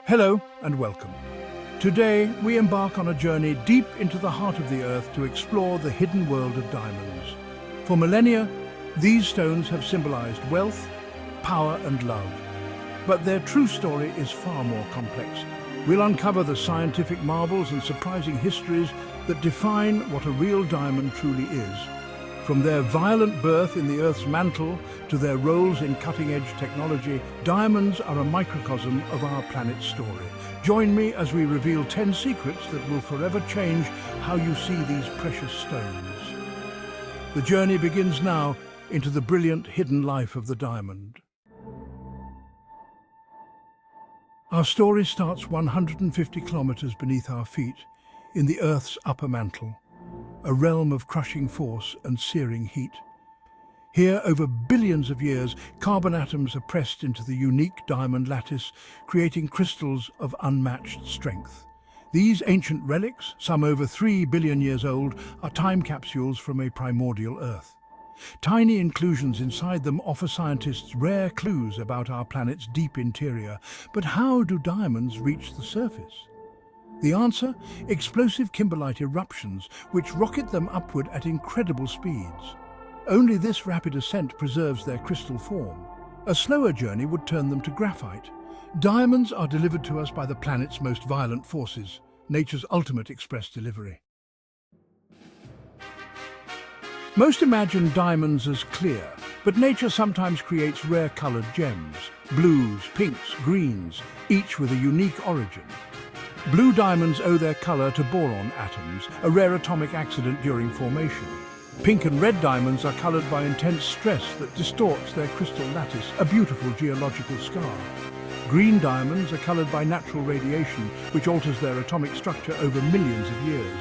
Hello and welcome. Today we embark on a journey deep into the heart of the earth to explore the hidden world of diamonds. For millennia, these stones have symbolized wealth, power and love. But their true story is far more complex. We'll uncover the scientific marvels and surprising histories that define what a real diamond truly is. From their violent birth in the Earth's mantle to their roles in cutting-edge technology, diamonds are a microcosm of our planet's story. Join me as we reveal 10 secrets that will forever change how you see these precious stones. The journey begins now into the brilliant hidden life of the diamond. Our story starts 150 kilometers beneath our feet, in the Earth's upper mantle. A realm of crushing force and searing heat. Here, over billions of years, carbon atoms are pressed into the unique diamond lattice, creating crystals of unmatched strength. These ancient relics, some over 3 billion years old, are time capsules from a primordial Earth. Tiny inclusions inside them offer scientists rare clues about our planet's deep interior. But how do diamonds reach the surface? The answer? Explosive kimberlite eruptions, which rocket them upward at incredible speeds. Only this rapid ascent preserves their crystal form. A slower journey would turn them to graphite. Diamonds are delivered to us by the planet's most violent forces, nature's ultimate express delivery. Most imagine diamonds as clear, but nature sometimes creates rare-colored gems, blues, pinks, greens, each with a unique origin. Blue diamonds owe their color to boron atoms, a rare atomic accident during formation. Pink and red diamonds are colored by intense stress that distorts their crystal lattice, a beautiful geological scar. Green diamonds are colored by natural radiation, which alters their atomic structure over millions of years.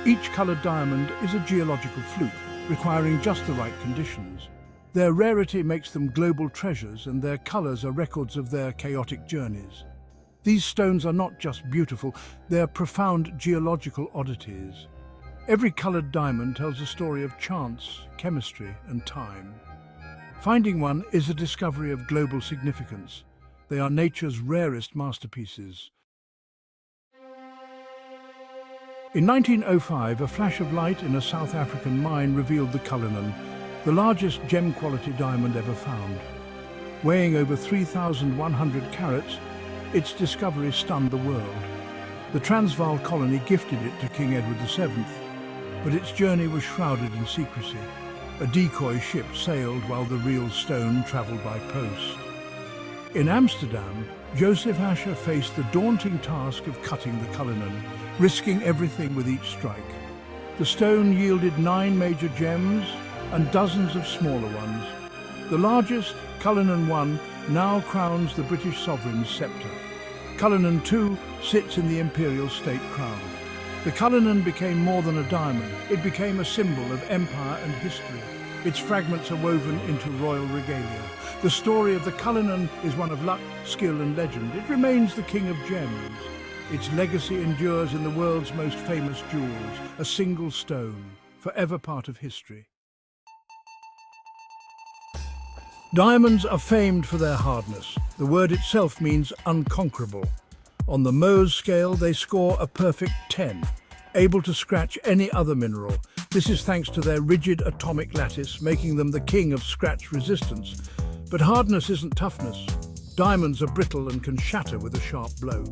Each colored diamond is a geological fluke, requiring just the right conditions. Their rarity makes them global treasures, and their colors are records of their chaotic journeys. These stones are not just beautiful, they're profound geological oddities. Every colored diamond tells a story of chance, chemistry, and time. Finding one is a discovery of global significance. They are nature's rarest masterpieces. In 1905, a flash of light in a South African mine revealed the Cullinan, the largest gem-quality diamond ever found. Weighing over 3,100 carats, its discovery stunned the world. The Transvaal colony gifted it to King Edward VII, but its journey was shrouded in secrecy. A decoy ship sailed while the real stone traveled by post. In Amsterdam, Joseph Asher faced the daunting task of cutting the Cullinan, risking everything with each strike. The stone yielded 9 major gems and dozens of smaller ones. The largest, Cullinan I, now crowns the British sovereign's sceptre. Cullinan II sits in the imperial state crown. The Cullinan became more than a diamond. It became a symbol of empire and history. Its fragments are woven into royal regalia. The story of the Cullinan is one of luck, skill and legend. It remains the king of gems. Its legacy endures in the world's most famous jewels, a single stone, forever part of history. Diamonds are famed for their hardness. The word itself means unconquerable. On the Mohs scale, they score a perfect 10, able to scratch any other mineral. This is thanks to their rigid atomic lattice, making them the king of scratch resistance. But hardness isn't toughness. Diamonds are brittle and can shatter with a sharp blow.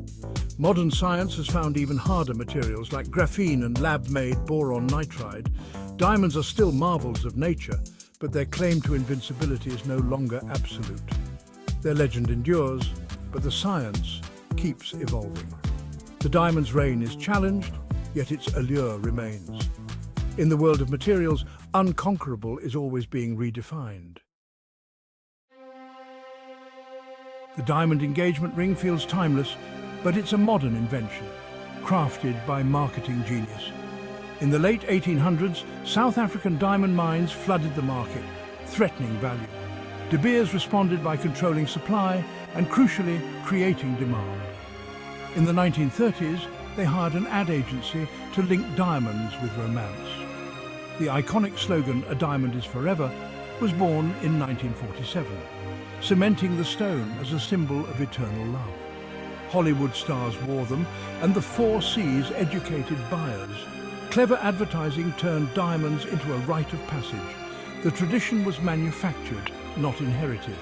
Modern science has found even harder materials like graphene and lab-made boron nitride. Diamonds are still marvels of nature, but their claim to invincibility is no longer absolute. Their legend endures, but the science keeps evolving. The diamond's reign is challenged, yet its allure remains. In the world of materials, unconquerable is always being redefined. The diamond engagement ring feels timeless, but it's a modern invention, crafted by marketing genius. In the late 1800s, South African diamond mines flooded the market, threatening value. De Beers responded by controlling supply and, crucially, creating demand. In the 1930s, they hired an ad agency to link diamonds with romance. The iconic slogan, "A diamond is forever," was born in 1947, cementing the stone as a symbol of eternal love. Hollywood stars wore them, and the Four Cs educated buyers. Clever advertising turned diamonds into a rite of passage. The tradition was manufactured, not inherited.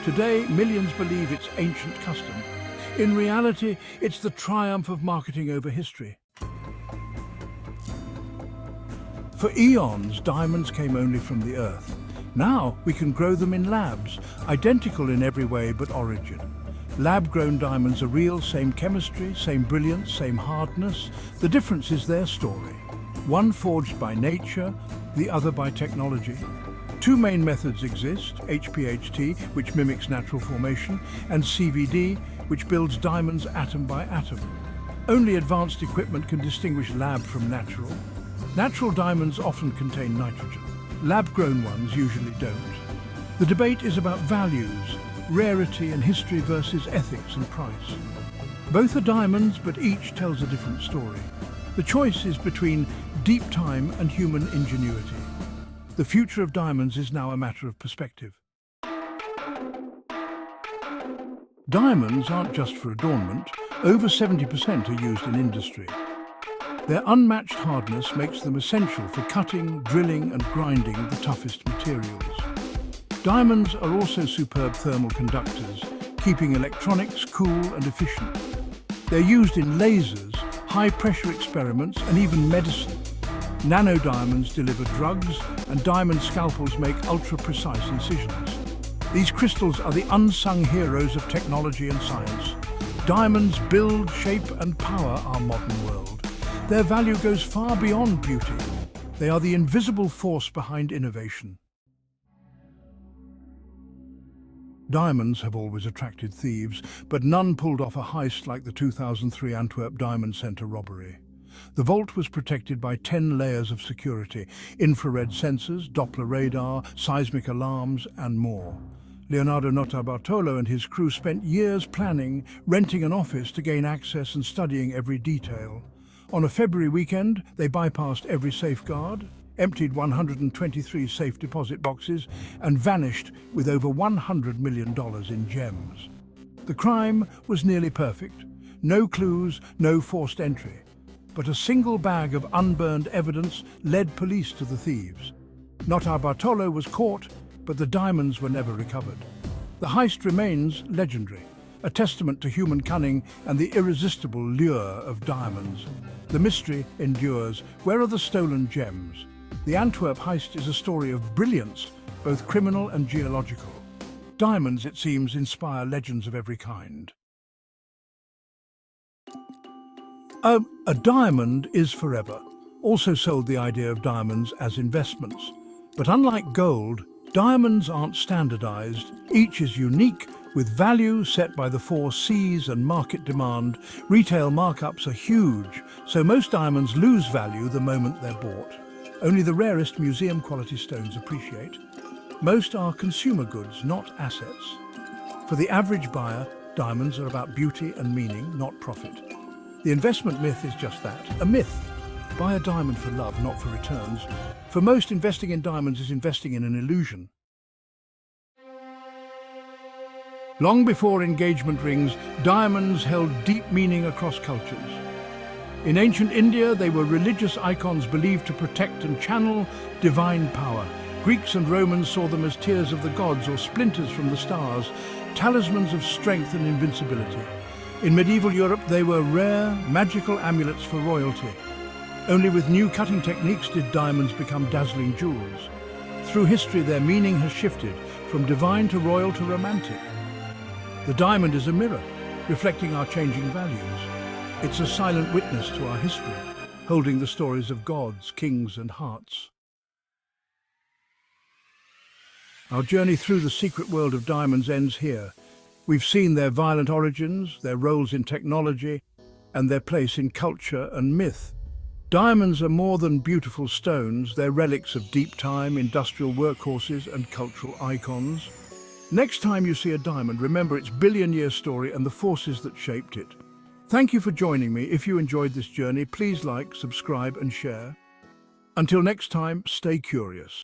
Today, millions believe it's ancient custom. In reality, it's the triumph of marketing over history. For eons, diamonds came only from the earth. Now we can grow them in labs, identical in every way but origin. Lab-grown diamonds are real, same chemistry, same brilliance, same hardness. The difference is their story. One forged by nature, the other by technology. Two main methods exist, HPHT, which mimics natural formation, and CVD, which builds diamonds atom by atom. Only advanced equipment can distinguish lab from natural. Natural diamonds often contain nitrogen. Lab-grown ones usually don't. The debate is about values, rarity and history versus ethics and price. Both are diamonds, but each tells a different story. The choice is between deep time and human ingenuity. The future of diamonds is now a matter of perspective. Diamonds aren't just for adornment. Over 70% are used in industry. Their unmatched hardness makes them essential for cutting, drilling and grinding the toughest materials. Diamonds are also superb thermal conductors, keeping electronics cool and efficient. They're used in lasers, high-pressure experiments and even medicine. Nanodiamonds deliver drugs, and diamond scalpels make ultra-precise incisions. These crystals are the unsung heroes of technology and science. Diamonds build, shape and power our modern world. Their value goes far beyond beauty. They are the invisible force behind innovation. Diamonds have always attracted thieves, but none pulled off a heist like the 2003 Antwerp Diamond Centre robbery. The vault was protected by 10 layers of security, infrared sensors, Doppler radar, seismic alarms, and more. Leonardo Notarbartolo and his crew spent years planning, renting an office to gain access and studying every detail. On a February weekend, they bypassed every safeguard, emptied 123 safe deposit boxes, and vanished with over $100 million in gems. The crime was nearly perfect. No clues, no forced entry. But a single bag of unburned evidence led police to the thieves. Notarbartolo was caught, but the diamonds were never recovered. The heist remains legendary, a testament to human cunning and the irresistible lure of diamonds. The mystery endures. Where are the stolen gems? The Antwerp heist is a story of brilliance, both criminal and geological. Diamonds, it seems, inspire legends of every kind. A diamond is forever. Also sold the idea of diamonds as investments. But unlike gold, diamonds aren't standardized. Each is unique, with value set by the 4 Cs and market demand. Retail markups are huge, so most diamonds lose value the moment they're bought. Only the rarest museum-quality stones appreciate. Most are consumer goods, not assets. For the average buyer, diamonds are about beauty and meaning, not profit. The investment myth is just that, a myth. Buy a diamond for love, not for returns. For most, investing in diamonds is investing in an illusion. Long before engagement rings, diamonds held deep meaning across cultures. In ancient India, they were religious icons believed to protect and channel divine power. Greeks and Romans saw them as tears of the gods or splinters from the stars, talismans of strength and invincibility. In medieval Europe, they were rare, magical amulets for royalty. Only with new cutting techniques did diamonds become dazzling jewels. Through history, their meaning has shifted from divine to royal to romantic. The diamond is a mirror, reflecting our changing values. It's a silent witness to our history, holding the stories of gods, kings, and hearts. Our journey through the secret world of diamonds ends here. We've seen their violent origins, their roles in technology, and their place in culture and myth. Diamonds are more than beautiful stones. They're relics of deep time, industrial workhorses, and cultural icons. Next time you see a diamond, remember its billion-year story and the forces that shaped it. Thank you for joining me. If you enjoyed this journey, please like, subscribe, and share. Until next time, stay curious.